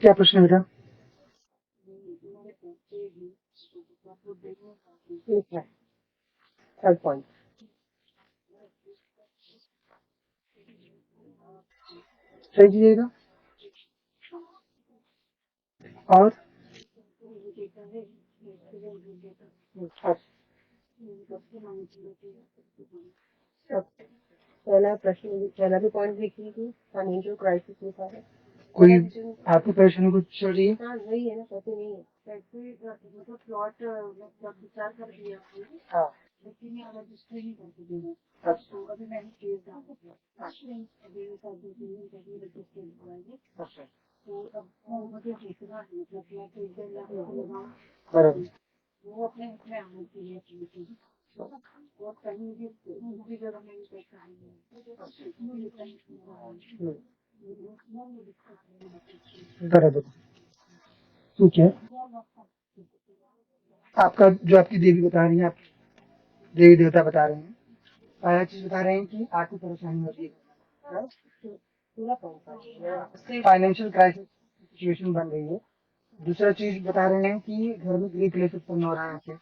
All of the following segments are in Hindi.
क्या प्रश्न है बेटा? ठीक है, थर्ड पॉइंट सही कीजिएगा। और पहला प्रश्न, पहला भी पॉइंट लिखी थी, फाइनेंशियल क्राइसिस लिखा है। कोई आपकी परेशानी कुछ चल रही है? हाँ वही है ना, पता नहीं है मतलब प्लॉट विचार कर दिया। हाँ लेकिन ये रजिस्टर नहीं करके देना। अच्छा तो अभी मैंने केस डाल दिया। अभी रजिस्टर करवाएंगे। अच्छा तो अब मुझे देखना है मतलब क्या बराबर वो अपने उसमें आने के लिए और कहीं भी जगह नहीं देखा है। बराबर ठीक है। आपका जो आपकी देवी बता रही है, आपकी देवी देवता बता रहे हैं, पहला चीज बता रहे हैं कि आर्थिक परेशानी होती है, फाइनेंशियल क्राइसिस सिचुएशन बन रही है। दूसरा चीज बता रहे हैं कि घर में ग्रीक क्लेश उत्पन्न हो रहा है आपके,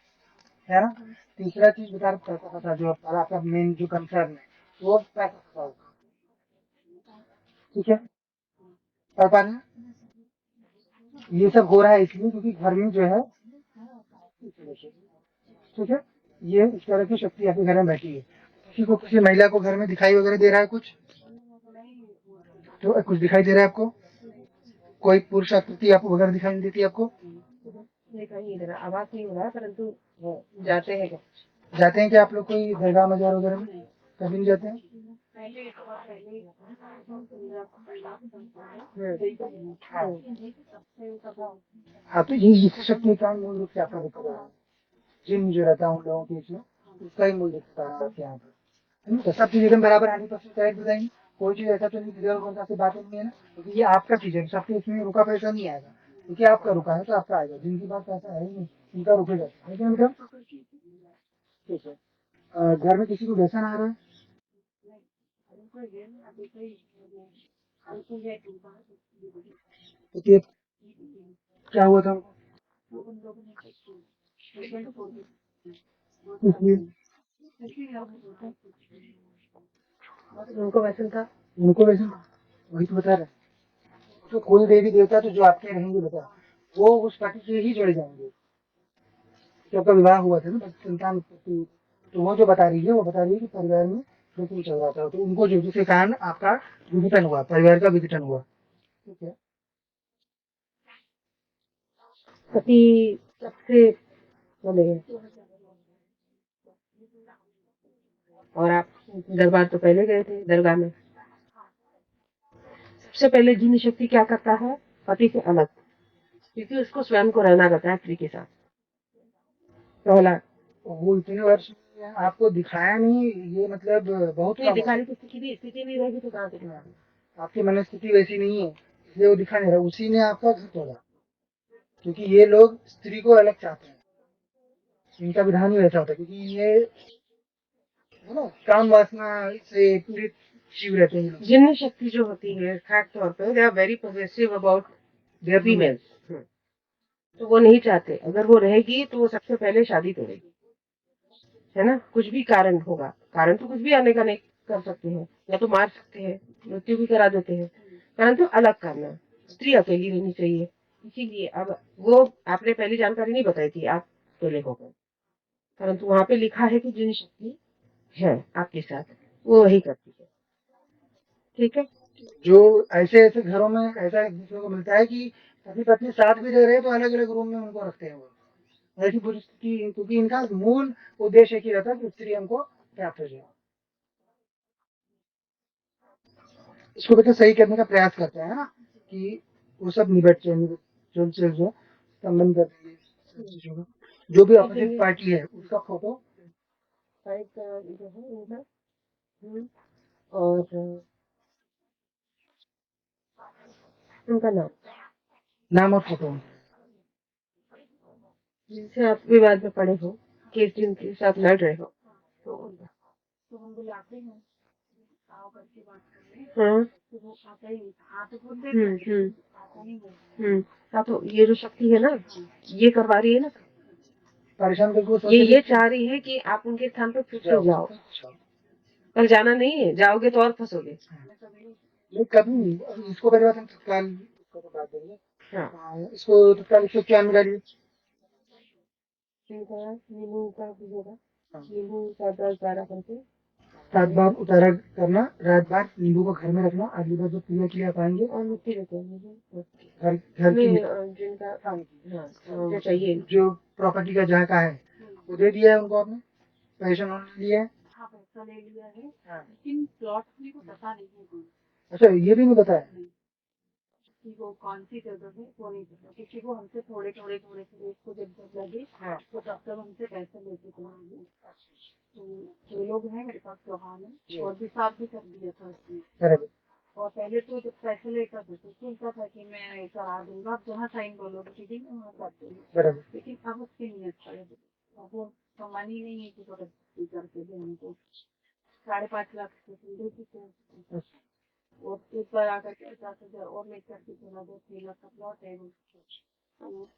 है ना। तीसरा चीज बता रहे पैसा फंसा, जो आपका मेन जो कंसर्न है वो पैसा फंसा होगा। ठीक है, और पा रहे हैं? ये सब हो रहा है इसलिए क्योंकि घर में जो है, ठीक है, ये इस तरह की शक्ति आपके घर में बैठी है। किसी को, किसी महिला को घर में दिखाई वगैरह दे रहा है कुछ? तो कुछ दिखाई दे रहा है आपको? कोई पुरुष आकृति आपको वगैरह दिखाई नहीं देती आपको? दिखाई नहीं दे रहा, आवाज नहीं हो रहा है, परंतु जाते हैं क्या? जाते हैं क्या आप लोग कोई दरगाह मजार वगैरह में? कभी नहीं जाते हैं? हाँ तो ये इस शक्ति का मूल रूप से आपका दिख रहा है। जिन जो रहता है उन लोगों के इसमें उसका ही मूल दिखता है आपके यहाँ पे। तो सब चीज एकदम बराबर 100% करेक्ट बताएंगे। कोई चीज ऐसा तो नहीं इधर उधर से बात नहीं है ना, क्योंकि ये आपका चीज है, सबके इसमें रुका पैसा नहीं आएगा, क्योंकि आपका रुका है तो आपका आएगा। जिनकी बात पैसा है ही नहीं उनका रुकेगा, है क्या बेटा? ठीक है। घर में किसी को व्यसन आ रहा है? तो क्या हुआ था इसलिए? उनको व्यसन था, उनको व्यसन था, वही तो बता रहे हैं। तो कोई देवी देवता तो जो आपके रहेंगे बेटा, वो उस पार्टी से ही जुड़ जाएंगे। तो आपका विवाह हुआ था ना, संतान उत्पत्ति, तो वो जो बता रही है, वो बता रही है कि परिवार में शोषण चल रहा था, तो उनको जो जिसके कारण आपका विघटन हुआ, परिवार का विघटन हुआ। ठीक है, पति सबसे चले गए और आप दरबार तो पहले गए थे दरगाह में। सबसे पहले जिन शक्ति क्या करता है, पति से अलग, क्योंकि उसको स्वयं को रहना रहता है स्त्री के साथ। पहला वो इतने वर्ष में आपको दिखाया नहीं, ये मतलब बहुत नहीं दिखाने की स्थिति नहीं रहेगी तो कहाँ दिखाया? आपकी मनस्थिति वैसी नहीं है, इसलिए वो दिखा नहीं रहा। उसी ने आपका घर तोड़ा, क्योंकि ये लोग स्त्री को अलग चाहते हैं, इनका विधान ही वैसा होता है, क्योंकि ये है ना काम वासना से पीड़ित जीव रहते हैं। जिन शक्ति जो होती है खास तौर पे they are very positive about their females, तो वो नहीं चाहते, अगर वो रहेगी तो वो सबसे पहले शादी तोड़ेगी, है ना। कुछ भी कारण होगा, कारण तो कुछ भी आने का नहीं कर सकते हैं, या तो मार सकते हैं, मृत्यु भी करा देते हैं, परंतु अलग करना, स्त्री अकेली रहनी चाहिए। इसीलिए अब वो आपने पहली जानकारी नहीं बताई थी, आप पहले हो गए, परंतु वहां पे लिखा है कि जिन शक्ति है आपके साथ वो वही करती है। ठीक है, जो ऐसे ऐसे घरों में ऐसा एक दूसरे को मिलता है कि पति पत्नी साथ भी रह रहे हैं तो अलग अलग रूम में उनको रखते हैं वो, ऐसी परिस्थिति, क्योंकि इनका मूल उद्देश्य एक ही रहता है कि स्त्री हमको प्राप्त हो जाए। इसको बेटा सही करने का प्रयास करते हैं ना, कि वो सब निबट जाए, जो संबंध कर देंगे, जो भी अपोजिट पार्टी है उसका फोटो साइड जो है उनका, और उनका नाम, नाम और फोटो, जिनसे आप विवाद में पड़े हो, किस जिनके साथ लड़ रहे हो, तो हम बुलाते हैं आओ करके बात कर रहे हैं। हाँ तो वो आता ही नहीं था। हाँ तो बोल हम्म देते हम्म आता नहीं बोल। हाँ तो ये जो शक्ति है ना, ये करवा रही है ना, परेशान करके वो सोच ये रही ये चाह रही है कि आप उनके स्थान पर फिर से जाओ जाओ। जाओ। कल जाना नहीं है, जाओगे तो और फंसोगे। मैं कभी नहीं नहीं कभी नहीं, अब इसको परिवर्तन तत्काल इसको तो बात देंगे। हाँ हाँ, इसको तत्काल 191 डालिए। नींबू का भिगोगा, हाँ, नींबू का 10-12 करके 7 बार उतारा करना, रात भर नींबू को घर में रखना, अगली बार जो क्रिया के लिए आप आएंगे और मिट्टी देते हैं घर घर की जिनका हाँ, जो चाहिए। जो प्रॉपर्टी का जहाँ का है वो दे दिया है उनको आपने, पैसा उन्होंने लिया है। हाँ पैसा ले लिया है हाँ। लेकिन प्लॉट मेरे को पता नहीं है कौन अच्छा ये भी नहीं बताया। नहीं कि वो कौन सी जगह है वो नहीं पता किसी को हमसे थोड़े थोड़े थोड़े थोड़े उसको जब लगे हाँ। तो तब तक हमसे पैसे लेते थे। तो जो लोग हैं मेरे पास चौहान है और भी साथ भी कर दिया था उसने। बराबर और पहले तो जब पैसे लेकर थे तो सोचता था कि मैं करा दूंगा आप जहाँ साइन बोलोगे ठीक है मैं वहाँ कर दूंगा। बराबर। लेकिन अब उसकी नीयत पड़े अब वो सम्मान ही नहीं है कि जबरदस्ती करके दे हमको 5.5 लाख दे चुके हैं। और एक बार आकर के 50,000 और लेकर के चला 2-3 लाख का प्लॉट है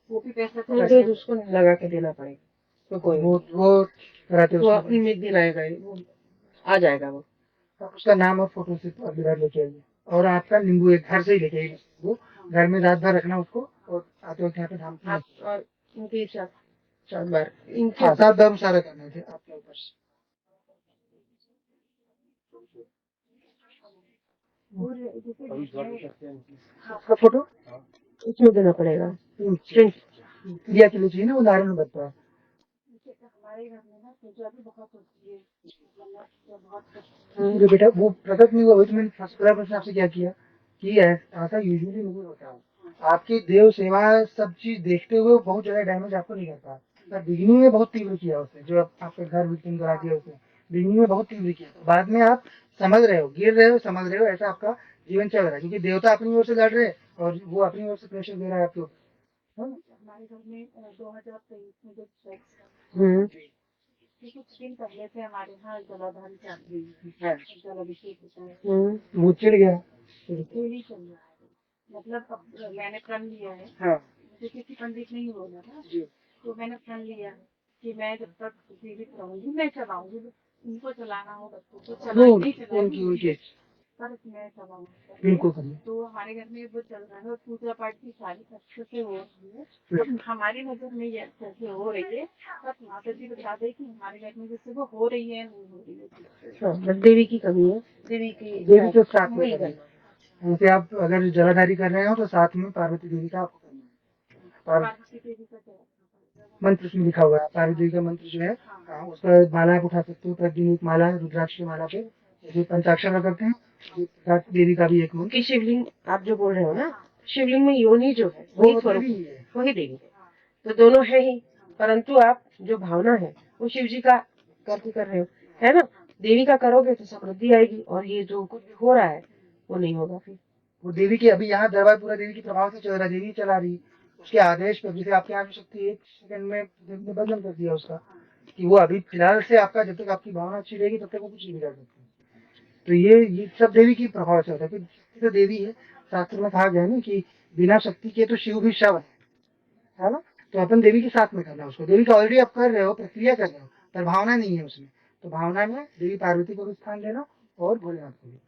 वो भी पैसा फिर उसको लगा के देना पड़ेगा तो कोई वो कराते वो अपनी में दिलाएगा ही, वो आ जाएगा वो। आप उसका नाम और फोटो से अगली बार लेके आइए, और आपका नींबू एक घर से ही लेके आइए, वो घर में रात भर रखना उसको, और आते वक्त यहाँ पे धाम आप और इनके 4 बार इनके हाँ 7 बार मुशायरा करना थे आपके ऊपर से। और जैसे उसका फोटो इसमें देना पड़ेगा। क्रिया के लिए चाहिए ना, उदाहरण में बताया। हमारे घर में ना पूजा भी बहुत होती है बहुत जो बेटा वो प्रकट नहीं हुआ, वही तो मैंने पहला प्रश्न आपसे क्या किया कि ऐसा यूजुअली नहीं होता है। आपकी देव सेवा सब चीज देखते हुए वो बहुत ज्यादा डैमेज आपको नहीं करता, पर बिगनिंग में बहुत तीव्र किया उसने, जो आपका घर विक्टिम करा दिया उसने, बिगनिंग में बहुत तीव्र किया, बाद में आप समझ रहे हो, गिर रहे हो, समझ रहे हो, ऐसा आपका जीवन चल रहा है, क्योंकि देवता अपनी ओर से लड़ रहे हैं और वो अपनी ओर से प्रेशर दे रहा है आपके ऊपर। हमारे घर में 2023 में जब कुछ दिन पहले से हमारे यहाँ जलाधारी चल रही है जलाभिषेक होता है वो चिढ़ गया। डेली चल रहा है मतलब अब मैंने प्रण लिया है हाँ मुझे किसी पंडित नहीं बोला था तो मैंने प्रण लिया कि मैं जब तक जीवित रहूंगी मैं चलाऊंगी उनको चलाना हो बच्चों को चलाऊंगी उनकी पर मैं चलाऊंगी बिल्कुल करिए। तो हमारे घर में वो चल रहा है और पूजा पाठ की सारी अच्छे से हो रही है अब हमारी नजर में ये अच्छे से हो रही है बस माता जी बता दे कि हमारे घर में जैसे वो हो रही है नहीं हो रही है बस देवी की कमी है, देवी तो साथ में करना है। जैसे आप अगर जलाधारी कर रहे हो तो साथ में पार्वती देवी का आपको करना है। पार्वती देवी का क्या मंत्र उसमें लिखा हुआ है, पार्वती देवी का मंत्र जो है उसका माला आप उठा सकते हो, प्रतिदिन एक माला रुद्राक्ष की माला पे जैसे पंचाक्षर का करते हैं, पार्वती देवी का भी एक मंत्र। क्योंकि शिवलिंग आप जो बोल रहे हो ना, शिवलिंग में योनि जो है वही स्वरूप है, वही देवी है, तो दोनों है ही, परंतु आप जो भावना है वो शिव जी का करके कर रहे हो, है ना। देवी का करोगे तो समृद्धि आएगी, और ये जो कुछ भी हो रहा है वो नहीं होगा फिर। वो देवी की अभी यहाँ दरबार पूरा देवी के प्रभाव से चल रहा है, देवी चला रही, उसके आदेश पे, जैसे आपके यहाँ शक्ति 1 सेकंड में देवी ने बदल कर दिया उसका, कि वो अभी फिलहाल से आपका जब तक आपकी भावना अच्छी रहेगी तब तक वो कुछ नहीं बिगाड़ सकती। तो ये सब देवी की प्रभाव से होता है, शक्ति तो देवी है, शास्त्र में कहा गया है ना कि बिना शक्ति के तो शिव भी शव है ना। तो अपन देवी के साथ में करना है उसको, देवी का ऑलरेडी आप कर रहे हो, प्रक्रिया कर रहे हो, पर भावना नहीं है उसमें, तो भावना में देवी पार्वती को भी स्थान देना और भोलेनाथ को भी।